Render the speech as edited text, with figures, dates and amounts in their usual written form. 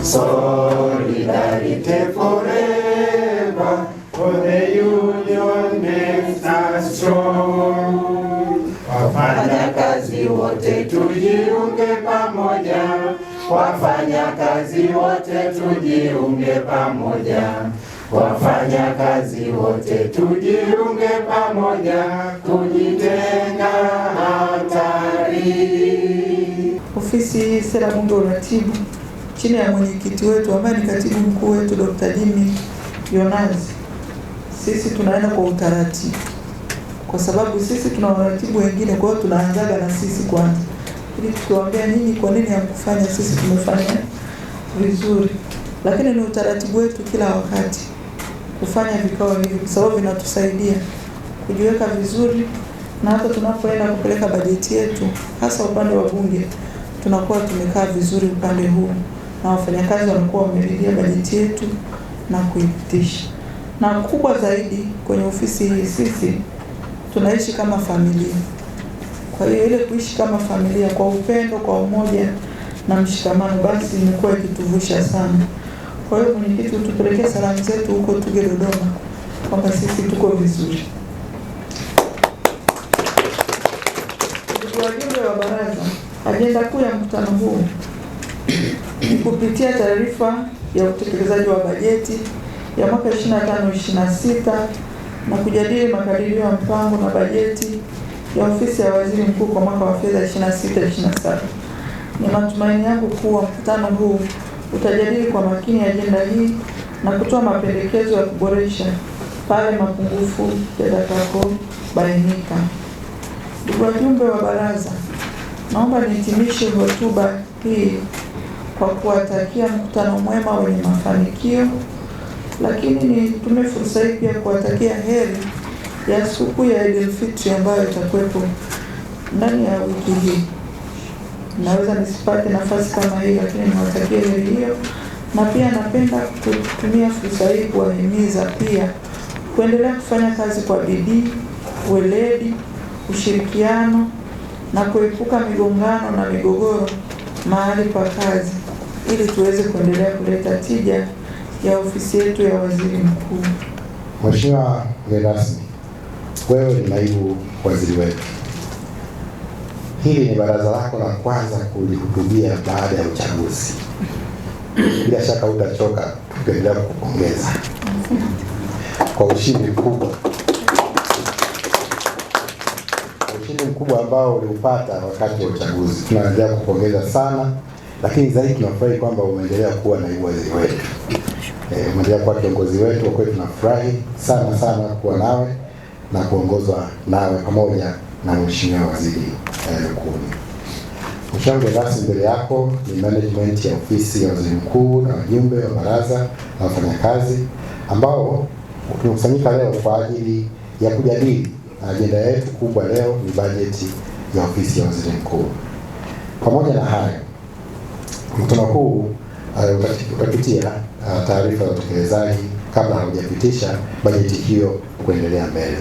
Solidarity forever, for the union makes us strong. Wafanyakazi wote tujiunge pamoja, wafanyakazi wote tujiunge pamoja, wafanyakazi wote tujiunge pamoja, kujitenga hatari. Ofisi Sera, Bunge, Uratibu chini ya mwenyekiti wetu ambaye ni katibu mkuu wetu Dr. Jimmy Yonazi, sisi tunaenda kwa utaratibu, kwa sababu sisi tuna waratibu wengine. Kwa hiyo tunaanzaga na sisi kwanza, ili tukiwaambia nyinyi kwa nini hamkufanya, sisi tumefanya vizuri. Lakini ni utaratibu wetu kila wakati kufanya vikao hivi, kwa sababu vinatusaidia kujiweka vizuri, na hata tunapoenda kupeleka bajeti yetu, hasa upande wa bunge, tunakuwa tumekaa vizuri upande huu, na wafanyakazi wanakuwa wameridhia bajeti yetu na kuipitisha. Na kubwa zaidi kwenye ofisi hii, sisi tunaishi kama familia. Kwa hiyo ile kuishi kama familia kwa upendo, kwa umoja na mshikamano, basi imekuwa ikituvusha sana. Kwa hiyo mwenyekiti, utupelekee salamu zetu huko Tuge Dodoma kwamba sisi tuko vizuri. Wajumbe wa baraza, ajenda kuu ya mkutano huu ni kupitia taarifa ya utekelezaji wa bajeti ya mwaka 25-26 na kujadili makadirio ya mpango na bajeti ya ofisi ya waziri mkuu kwa mwaka wa fedha 26-27. Ni matumaini yangu kuwa mkutano huu utajadili kwa makini ajenda hii na kutoa mapendekezo ya kuboresha pale mapungufu yatakapobainika. Ndugu wajumbe wa baraza, naomba nihitimishe hotuba hii kwa kuwatakia mkutano mwema wenye mafanikio, lakini nitumie fursa hii pia kuwatakia heri ya sikukuu ya Eid al-Fitr ambayo itakuwepo ndani ya wiki hii. Naweza nisipate nafasi kama hii, lakini niwatakie heri hiyo, na pia napenda kutumia fursa hii kuwahimiza pia kuendelea kufanya kazi kwa bidii, weledi, ushirikiano na kuepuka migongano na migogoro mahali pa kazi, ili tuweze kuendelea kuleta tija ya ofisi yetu ya waziri mkuu. Mheshimiwa mgeni rasmi, wewe ni naibu waziri wetu. Hili ni baraza lako la kwanza kulihutubia baada ya uchaguzi. Bila shaka utachoka, tukiendelea kukupongeza kwa ushindi mkubwa. Ushindi mkubwa ambao uliupata wakati wa uchaguzi. Tunaendelea kukupongeza sana, lakini zaidi tunafurahi kwamba umeendelea kuwa naibu waziri wetu. Umeendelea kuwa kiongozi wetu, kwa kweli tunafurahi sana sana kuwa nawe na kuongozwa nawe pamoja na Mheshimiwa Waziri Mkuu. Mheshimiwa mgeni rasmi, mbele yako ni management ya ofisi ya waziri mkuu na wajumbe wa baraza na wafanyakazi ambao tumekusanyika leo kwa ajili ya kujadili. Ajenda yetu kubwa leo ni bajeti ya ofisi ya waziri mkuu. Pamoja na hayo, mkutano huu utapitia taarifa ya utekelezaji kabla haujapitisha bajeti hiyo kuendelea mbele.